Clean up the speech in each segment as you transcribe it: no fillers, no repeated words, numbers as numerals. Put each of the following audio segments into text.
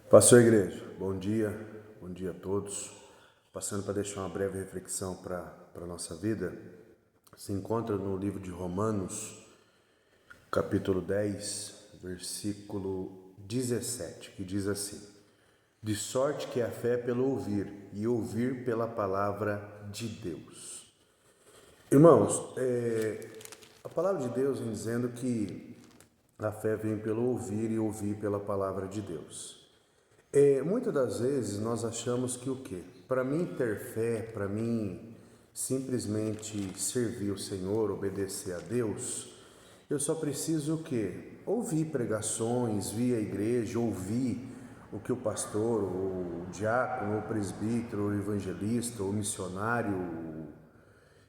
Pastor Igreja, bom dia a todos. Passando para deixar uma breve reflexão para a nossa vida, se encontra no livro de Romanos, capítulo 10, versículo 17, que diz assim: de sorte que a fé é pelo ouvir, e ouvir pela palavra de Deus. Irmãos, a palavra de Deus vem dizendo que a fé vem pelo ouvir e ouvir pela palavra de Deus. Muitas das vezes nós achamos que o quê? Para mim ter fé, para mim simplesmente servir o Senhor, obedecer a Deus, eu só preciso o quê? Ouvir pregações, vir à igreja, ouvir o que o pastor, o diácono, o presbítero, o evangelista, o missionário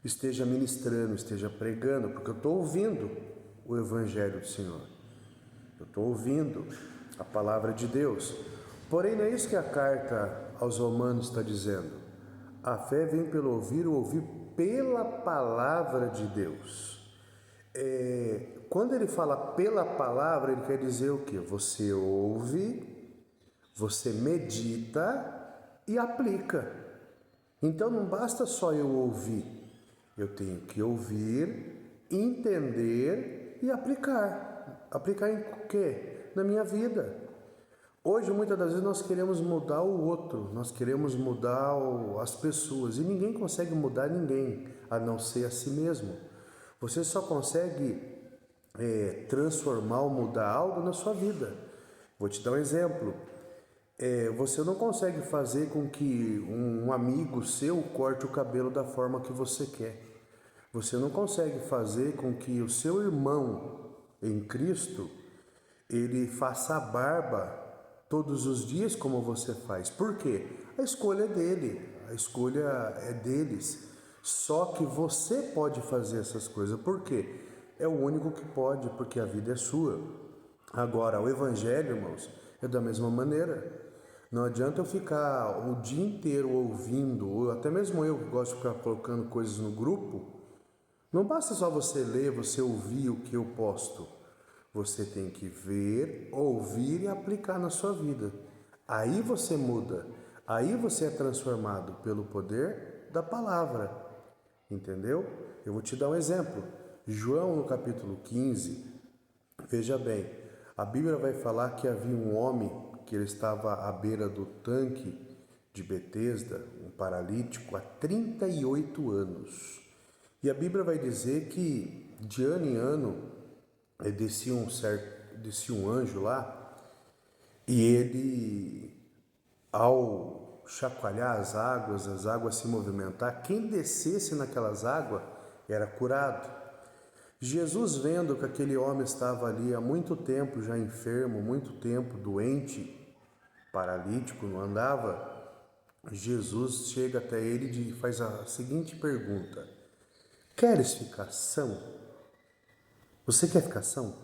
esteja ministrando, esteja pregando, porque eu estou ouvindo o evangelho do Senhor. Eu estou ouvindo a palavra de Deus. Porém, não é isso que a carta aos Romanos está dizendo. A fé vem pelo ouvir, o ouvir pela palavra de Deus. Quando ele fala pela palavra, ele quer dizer o quê? Você ouve, você medita e aplica. Então não basta só eu ouvir. Eu tenho que ouvir, entender e aplicar. Aplicar em quê? Na minha vida. Hoje, muitas das vezes, nós queremos mudar o outro, nós queremos mudar as pessoas, e ninguém consegue mudar ninguém, a não ser a si mesmo. Você só consegue transformar ou mudar algo na sua vida. Vou te dar um exemplo. Você não consegue fazer com que um amigo seu corte o cabelo da forma que você quer. Você não consegue fazer com que o seu irmão em Cristo, ele faça a barba todos os dias como você faz. Por quê? A escolha é dele, a escolha é deles. Só que você pode fazer essas coisas. Por quê? É o único que pode, porque a vida é sua. Agora, o evangelho, irmãos, é da mesma maneira. Não adianta eu ficar o dia inteiro ouvindo, ou até mesmo eu que gosto de ficar colocando coisas no grupo. Não basta só você ler, você ouvir o que eu posto. Você tem que ver, ouvir e aplicar na sua vida. Aí você muda. Aí você é transformado pelo poder da palavra. Entendeu? Eu vou te dar um exemplo. João, no capítulo 15, veja bem, a Bíblia vai falar que havia um homem que ele estava à beira do tanque de Betesda, um paralítico, há 38 anos. E a Bíblia vai dizer que de ano em ano descia um anjo lá, e ele, ao chacoalhar as águas se movimentar, quem descesse naquelas águas era curado. Jesus, vendo que aquele homem estava ali há muito tempo já enfermo, muito tempo doente, paralítico, não andava, Jesus chega até ele e faz a seguinte pergunta: queres ficar são? Você quer ficar são?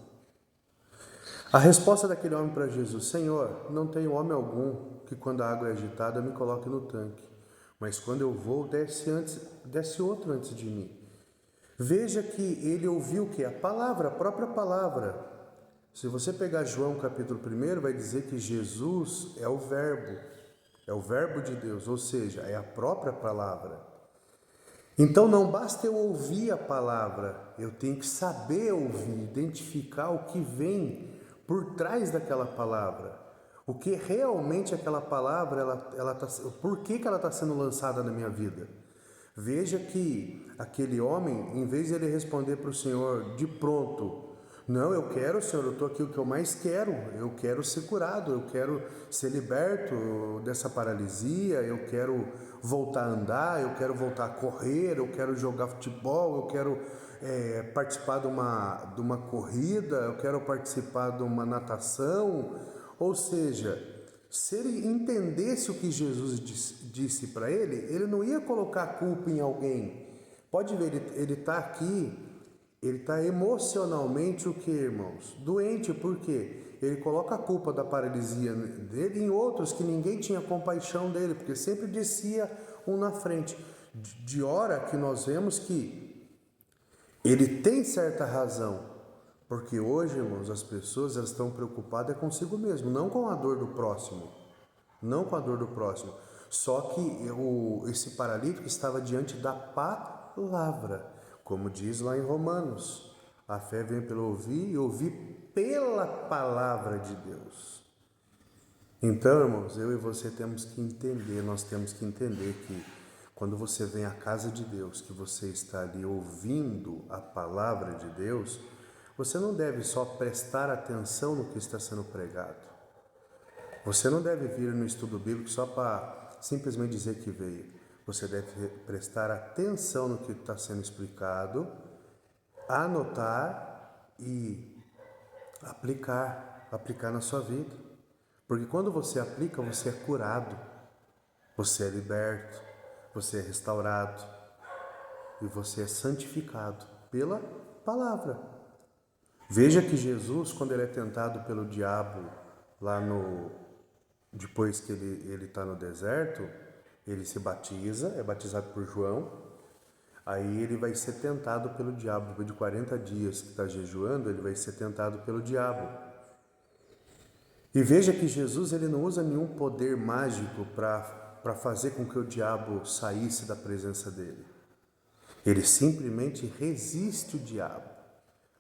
A resposta daquele homem para Jesus: Senhor, não tenho homem algum que quando a água é agitada me coloque no tanque, mas quando eu vou, desce outro antes de mim. Veja que ele ouviu que a palavra, a própria palavra. Se você pegar João capítulo 1, vai dizer que Jesus é o verbo de Deus, ou seja, é a própria palavra. Então não basta eu ouvir a palavra, eu tenho que saber ouvir, identificar o que vem por trás daquela palavra. O que realmente aquela palavra, por que ela está sendo lançada na minha vida? Veja que aquele homem, em vez de ele responder para o Senhor de pronto: não, eu quero, Senhor, eu estou aqui, o que eu mais quero, eu quero ser curado, eu quero ser liberto dessa paralisia, eu quero voltar a andar, eu quero voltar a correr, eu quero jogar futebol, eu quero participar de uma corrida, eu quero participar de uma natação. Ou seja, se ele entendesse o que Jesus disse para ele, ele não ia colocar a culpa em alguém. Pode ver, ele está aqui, ele está emocionalmente o que, irmãos? Doente, por quê? Ele coloca a culpa da paralisia dele em outros que ninguém tinha compaixão dele, porque sempre descia um na frente. De hora que nós vemos que ele tem certa razão, porque hoje, irmãos, as pessoas elas estão preocupadas consigo mesmo, não com a dor do próximo. não com a dor do próximo. Só que esse paralítico estava diante da palavra, como diz lá em Romanos. A fé vem pelo ouvir e ouvir pela palavra de Deus. Então, irmãos, eu e você temos que entender, nós temos que entender que quando você vem à casa de Deus, que você está ali ouvindo a palavra de Deus, você não deve só prestar atenção no que está sendo pregado. Você não deve vir no estudo bíblico só para simplesmente dizer que veio. Você deve prestar atenção no que está sendo explicado, anotar e aplicar na sua vida. Porque quando você aplica, você é curado, você é liberto, você é restaurado e você é santificado pela palavra. Veja que Jesus, quando ele é tentado pelo diabo depois que ele está no deserto, ele se batiza, é batizado por João, aí ele vai ser tentado pelo diabo. Depois de 40 dias que está jejuando, ele vai ser tentado pelo diabo. E veja que Jesus ele não usa nenhum poder mágico para fazer com que o diabo saísse da presença dele. Ele simplesmente resiste o diabo.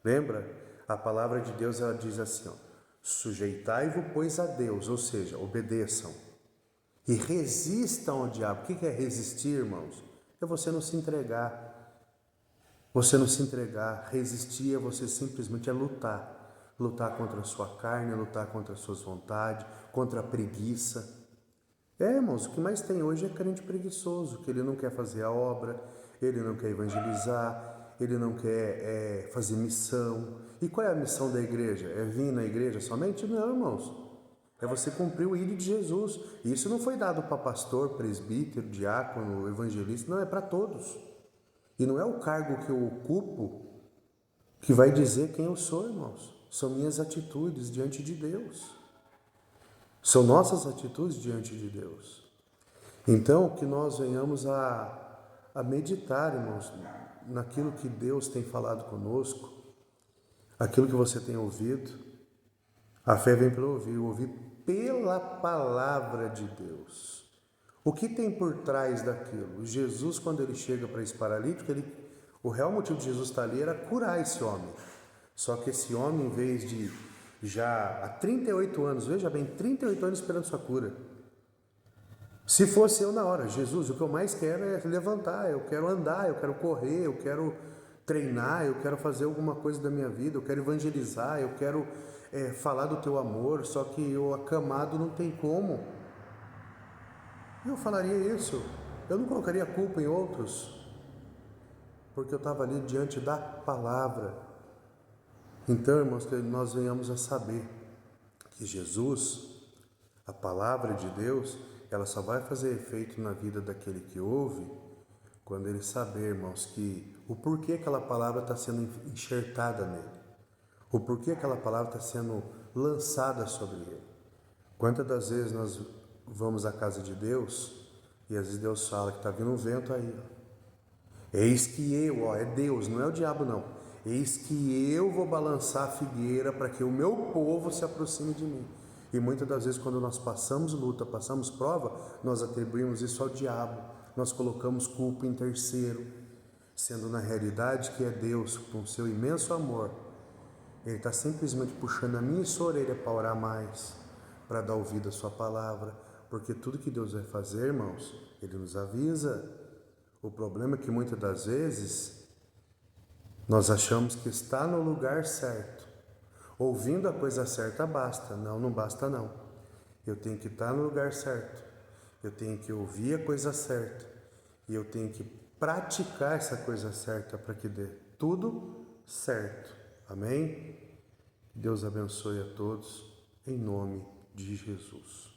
Lembra? A palavra de Deus ela diz assim, sujeitai-vos, pois, a Deus, ou seja, obedeçam. E resistam ao diabo. O que é resistir, irmãos? É você não se entregar. Você não se entregar. Resistir é você simplesmente lutar. Lutar contra a sua carne, lutar contra as suas vontades, contra a preguiça. Irmãos, o que mais tem hoje é crente preguiçoso, que ele não quer fazer a obra, ele não quer evangelizar, ele não quer fazer missão. E qual é a missão da igreja? É vir na igreja somente? Não, irmãos. É você cumprir o ídolo de Jesus. E isso não foi dado para pastor, presbítero, diácono, evangelista, não, é para todos. E não é o cargo que eu ocupo que vai dizer quem eu sou, irmãos. São minhas atitudes diante de Deus. São nossas atitudes diante de Deus. Então, que nós venhamos a meditar, irmãos, naquilo que Deus tem falado conosco, aquilo que você tem ouvido. A fé vem pelo ouvir pela palavra de Deus. O que tem por trás daquilo? Jesus, quando ele chega para esse paralítico, o real motivo de Jesus estar ali era curar esse homem. Só que esse homem, em vez de já há 38 anos, veja bem, 38 anos esperando sua cura. Se fosse eu na hora, Jesus, o que eu mais quero é levantar, eu quero andar, eu quero correr, eu quero treinar, eu quero fazer alguma coisa da minha vida, eu quero evangelizar, eu quero falar do teu amor, só que eu acamado não tem como. Eu falaria isso, eu não colocaria culpa em outros, porque eu estava ali diante da palavra. Então, irmãos, que nós venhamos a saber que Jesus, a palavra de Deus, ela só vai fazer efeito na vida daquele que ouve quando ele saber, irmãos, que o porquê aquela palavra está sendo enxertada nele, o porquê aquela palavra está sendo lançada sobre ele. Quantas das vezes nós vamos à casa de Deus e às vezes Deus fala que está vindo um vento aí, eis que eu, é Deus, não é o diabo não. Eis que eu vou balançar a figueira para que o meu povo se aproxime de mim. E muitas das vezes quando nós passamos luta, passamos prova, nós atribuímos isso ao diabo. Nós colocamos culpa em terceiro, sendo na realidade que é Deus, com seu imenso amor. Ele está simplesmente puxando a minha e sua orelha para orar mais, para dar ouvido à sua palavra. Porque tudo que Deus vai fazer, irmãos, Ele nos avisa. O problema é que muitas das vezes nós achamos que está no lugar certo. Ouvindo a coisa certa basta. Não, não basta não. Eu tenho que estar no lugar certo. Eu tenho que ouvir a coisa certa. E eu tenho que praticar essa coisa certa para que dê tudo certo. Amém? Deus abençoe a todos, em nome de Jesus.